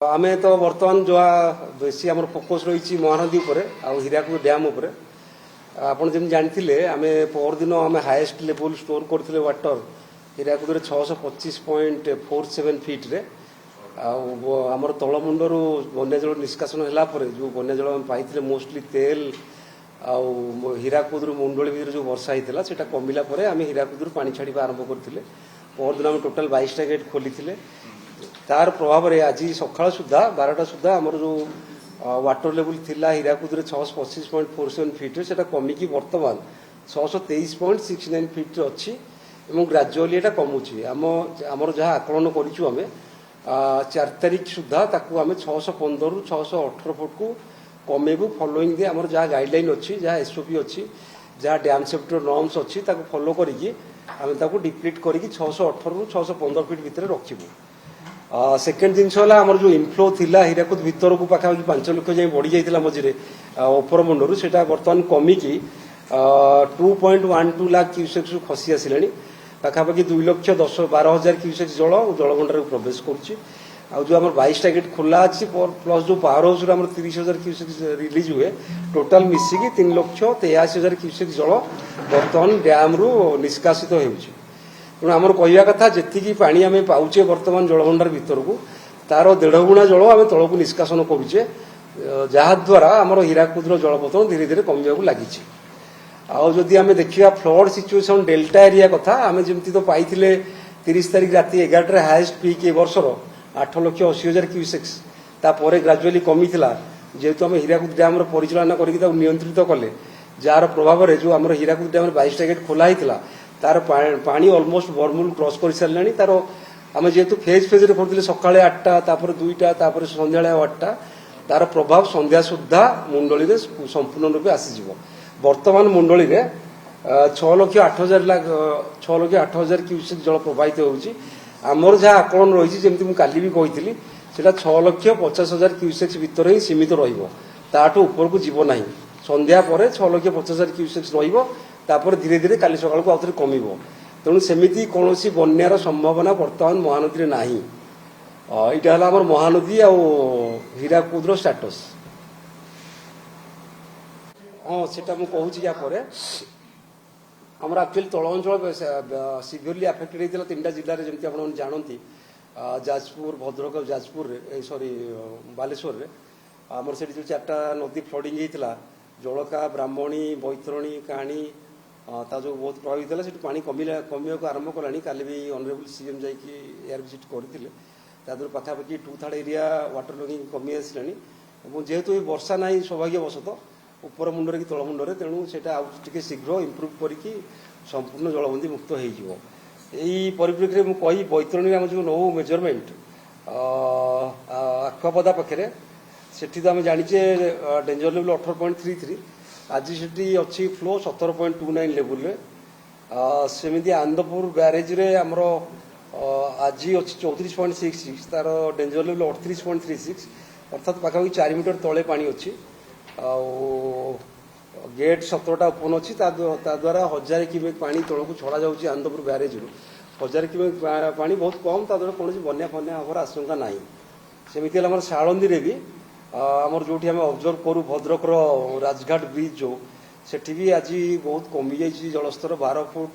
आमे तो बर्तमान जो बेसी आम फोकस रही महानदी हीराकुद डैम आप जानते आम परदिन आम हाएस्ट लेवल स्टोर करते वाटर हीराकुद 625.47 फीट रे आमर तलमुंडर बन्या जल निष्कासन है जो बन्या जल आम पाई मोस्टली तेल हीराकुद मुंडली भितर जो वर्षा होता है कमिला आम हीराकुद पानी छाड़ा आरंभ करते परदिन आम टोटाल 22टा गेट खोली तार प्रभाव रे आज सकाळ सुधा 12टा सुधा आमर जो वाटर लेवल थिला हीराकुद 625.47 फीट से कमिकी बर्तमान 623.69 फीट अच्छी ग्राजुअली एटा कमुची आमर जहाँ आकलन करिछु आमे 4 तारिख सुधा ताकू आमे 615 रु 618 फुट को कमेबू फॉलोइंग दे आमर जहाँ गाइडलाइन अच्छी जहाँ एसओपी अच्छी जहाँ डैम सेफ्टी नॉर्म्स अच्छी ताकू फॉलो करिकी आमे ताकू डिप्लीट करिकी 618 रु 615 फीट भितर रखिबू। सेकेंड जिनस आमर जो इनफ्लो थिला हीराकुद भितर को पाखापाखि 5 लाख जाए बढ़ी जाता मझे ओपर मुंडर से बर्तमान कमिकी 2.12 लाख क्यूसेक्स खसी आसिला पाखापाखि 2,10,12,000 क्यूसेक्स जल जलभंडार प्रवेश कर जो आम 22टा गेट खोला अच्छी प्लस जो पावर हाउस 30,000 क्यूसेक्स रिलीज हुए टोटाल मिसिकी 3,83,000 क्यूसेक्स जल बर्तमान डैम रु निष्कासित होउछि। तेणु आमर कहवा कथा जी पानी आम पाचे बर्तमान जलभंडार भीतर को तार 1.5 गुणा जल आम तल को निष्कासन करुचे जहाद्वारा आमर हीराकुद जलपतन धीरे धीरे कमिया लगी। आदि आम देखा फ्लड सिचुएसन डेल्टा एरिया कथा आम जमी तो पाई 30 तारिख राति 11 हाएस्ट पीक ए वर्षर 8,80,000 क्यूसेक्स तापर ग्राजुअली कमी जेहेतु आम हीराकुद डैम परिचालना करके नियंत्रित कले जार प्रभाव में जो आम हीराकुद डैम 22टा गेट खोला होता तार पानी ऑलमोस्ट बरमूल क्रॉस कर सारे तार आम जेहेतु फेज फेज करते सका 8टा तापर 2टा तापर संध्या 8टा तार प्रभाव संध्या सुधा मुंडली संपूर्ण रूपे आसीज। बर्तमान मुंडली 6,08,000 क्यूसेक जल प्रवाहित होउची आमर जहाँ आकलन रही जमी मुझे काली भी कही से 6,50,000 क्यूसेक्स भितर ही सीमित रही ऊपर को जीव ना संध्या पर 6,50,000 क्यूसेक्स रही धीरे धीरे काली सकाल को आउे कम तेणु सेमती कौन बन्यार संभावना बर्तमान महानदी ना यहाँ है आम महानदी आ हीराकुद स्टाटस। हाँ सेटा मुझे कहूँ यापर आमर एक्चुअली तल अंचल सीवियरली आफेक्टेड होता 3टा जिले जमी आप जानती जाजपुर भद्रक जाजपुर सॉरी बालेश्वर रे आमर से जो 4टा नदी फ्लडिंग होता जलका ब्राह्मणी बैतरणी काणी ता जो बहुत प्रभावित है पानी कमिया को आरंभ कला काली भी ऑनरेबल सीएम जाकि एयर विजिट करते पाखापाखि 2/3 एरिया वाटर लगिंग कमी आसला जेहेतु ये वर्षा ना सौभाग्यवशत ऊपर मुंडरे कि तल मुंडरे तेणु से शीघ्र इम्प्रूव करके संपूर्ण जलबंदी मुक्त हो परिप्रेक्षी में कही बैतरणी आम जो नौ मेजरमेंट आखुआपदा पाखे से तो आम जाचे डेंजर लेवल 18.33 आज से अच्छी फ्लो 17.29 लेवल सेमती आनंदपुर ब्यारेज रे आमर आज अच्छी 34.66 तार डेंजर लेवल 38.36 अर्थात पाखापाखि 4 मीटर तले पानी अच्छी गेट 17टा ओपन अच्छी द्वारा 1000 क्यूमेक पानी तल को छड़ा जाऊँगी आनंदपुर ब्यारेज रू 1000 क्यूमेक पानी बहुत कम द्वारा कौन बन्या फन्या हमार आशंका ना सेमती आम सालंदी भी आमर जो आम ऑब्जर्व करूँ भद्रक राजघाट ब्रिज जो सेठी भी आज बहुत कमी जाइए जलस्तर 12 फुट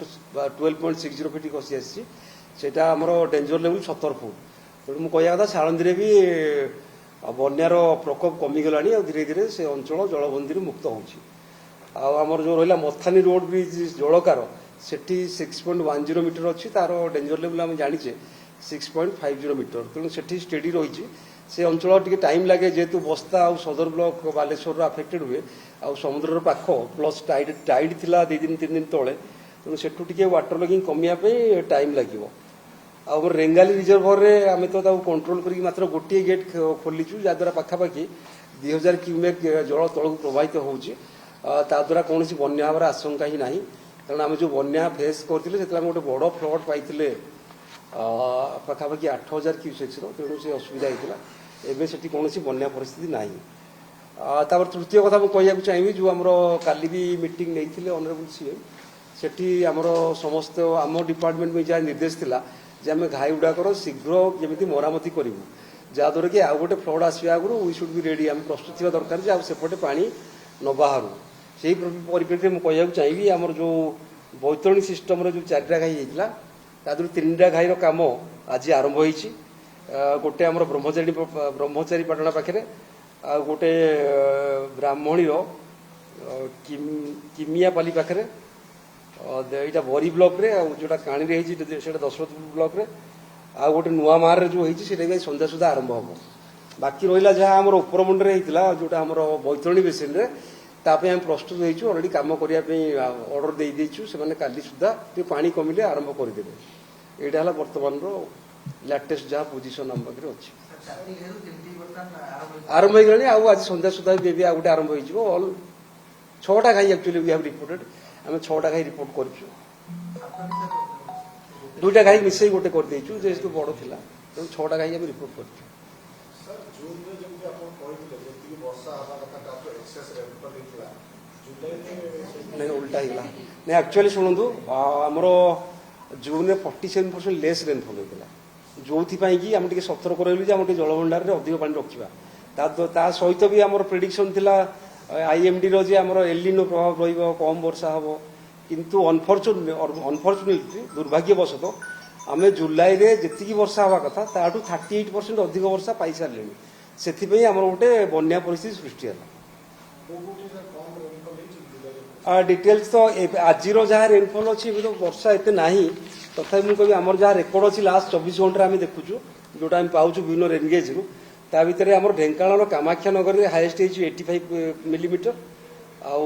12.60 फीट खसी आसा आमर डेंजर लेवल 17 फुट तेणु मुझे कहवा कथा सालंदी भी बन्यार प्रकोप कमिगला धीरे धीरे से अंचल जलबंदी मुक्त होमर जो रहा मथानी रोड ब्रिज जलकार सेठी 6.10 मीटर अच्छी तार डेंजर लेवल आम जाचे 6.50 मीटर तेणु से स्टेडी रही से अंचल टी टाइम लगे जेहेतु बस्ता आ सदर ब्लॉक बालेश्वर आफेक्टेड हुए आ समुद्र पाख प्लस टाइड थिला 2 दिन 3 दिन तले तेणु से वाटर लगिंग कमियापी टाइम लगे आम रेंगाली रिजर्भर में आम तो कंट्रोल कर मात्र गोटे गेट खोलीचु जहाद्वारा पाखापाखि 2000 क्यूमेक जल तल को प्रवाहित होद्वारा कौन बन्या हमार आशंका ही ना कारण आम जो बन्या फेस करते गोटे बड़ फ्लड पाई पाखापाखि 8,000 क्यूसेक्स तेणु से असुविधा होता एवं से कौन बन्या परिस्थिति ना तृतीय कथा मुझे कहना चाहिए जो आमर काली भी मीटिंग नहीं ऑनरेबल सीएम सेठी आमर समस्त आम डिपार्टमेंट में जहाँ निर्देश थिला जे आम घाई गुड़ाकर शीघ्र जमी मरामती करूँ जहाँद्वारा कि आउ गोटे फ्लड आसवा आगु वी शुड बी रेडी आम प्रस्तुत थी दरकार जे सेपटे पानी न बाहर से परिप्रेक्षी मुझे कहूँ चाहिए आमर जो बैतरणी सिस्टम जो 4टा घाई होता तादर 3टा घाईर कम आज आरंभ होती गोटे आमर ब्रह्मचारी पाटना पाखे आ गोटे ब्राह्मणी किमियापाली पाखे यहाँ बरी ब्लॉक रे जोटा काणी रे से दशरथपुर ब्लॉक रे आ गोटे नुआ मार जो होता संध्या सुधा आरंभ हम बाकी रहा जहाँ आम उपरमुंडे होता जोटा आम बैतरणी बेसिन रे ताप आम प्रस्तुत होइछु ऑलरेडी काम करने ऑर्डर दे देइछु से काली सुधा पानी कमिले आरंभ करदेवे यहाँ है बर्तमान लेटेस्ट जहाँ पोजिशन आम पाखे अच्छी आरंभ हो गलानी आज संध्या सुधा बेबी आ गोटे आरंभ हो ऑल 6टा घाई एक्चुअली वी हैव रिपोर्टेड आम 6टा घाई रिपोर्ट करूँ 2टा घाई मिसई गोटे कर देइछु जेहेतु बड़ थिला तो 6टा घाई आम रिपोर्ट करूँ नहीं उल्टा ही नहीं एक्चुअली शुणु आमर जून में 47% लेस रेनफॉल होता जो कि आम टे सतर्क रही आम जलभंडार में अधिक पानी रखा सहित भी आम प्रेडिक्शन थिला आईएमडी रे आमर एलिनो प्रभाव रही कम वर्षा हम किंतु अनफर्चुनेटली दुर्भाग्यवशत आम जुलाई रे जी वर्षा हवा कथा ताठू 38% अधिक वर्षा पाई सारे से आम गोटे बन्या परिस्थिति सृष्टि है डिटेल्स तो आज जहाँ रेनफॉल अच्छी तो वर्षा एत ना तथा मुझे कह आम जहाँ रेकर्ड अच्छी लास्ट 24 घंटा आम देखुचु जोटा आम पाचु विभिन्न रेनगेज रु ता भितर आम ढेंकानाल कामाख्या नगर में हाएस्ट हो 85 मिलीमीटर आउ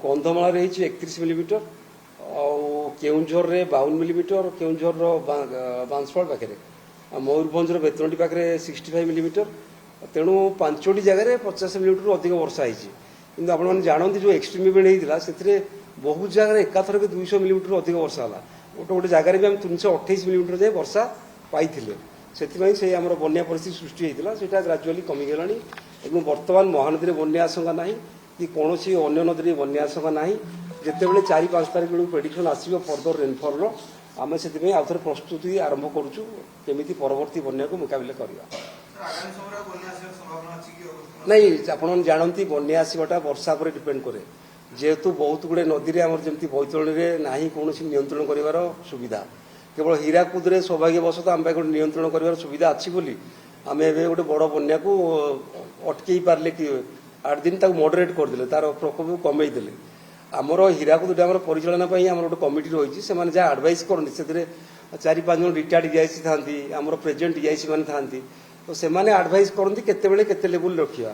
कंधमाल 31 मिलीमीटर आउ केउंझर रे 52 मिलीमीटर केउंझर बांसवाड़ पाखे मयूरभंज बेतरणी पाखे 65 मिलीमीटर तेणु 5टी जगह 50 मिलीमीटर अधिक वर्षा होती कि आपने जानते जो एक्सट्रीम इवेंट होता से बहुत जगह एकाथर 200 मिलीमीटर अधिक वर्षा है गोटे गोटे जगह भी आम 328 मिलीमीटर जाए वर्षा पाई से आम बन्या परिस्थिति सृष्टि होता है ग्राजुआली कमिगला और बर्तमान महानदी में बन्या आशंका ना कि कौन अन्य नदी में बन्या आशंका ना जिते बड़े 4-5 तारीख बेलू प्रेडिक्शन आसो फर्दर रेनफॉल आम से आउ थे प्रस्तुति आरंभ करुचु केमी परवर्ती बन्या को मुकाबला करवा नहीं आपन जानती बन्या आसवाटा वर्षा पर डिपेंड करे जेहेतु बहुत गुड़े नदी में आम जमी बैतरणी में ना कौन नियंत्रण कर सुविधा केवल हीराकुद में सौभाग्यवशत आम गोटे नियंत्रण कर सुविधा अच्छी बोली आम ए गोटे बड़ बन्या को अटकई पारे कि 8 दिन तक मॉडरेट करदे तार प्रकोप कमे देले आमर हीराकुद डैम परिचालना आम गोटे कमिटी रही से जहाँ आडभाइस करते से 4-5 जन रिटायर्ड डीआईसी था आम प्रेजेंट डीआईसी मैंने था तो से आडभाइस करती केते लेवल रखा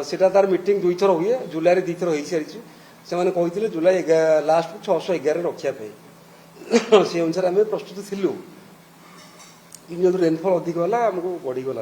सेटा तार मीटिंग 2 थर हुए जुलाई 2 थर हो सारी से कहते जुलाई लास्ट 611 रखापी से अनुसार आम प्रस्तुत थिलु कि रेनफॉल अधिक है आमको बढ़ीगला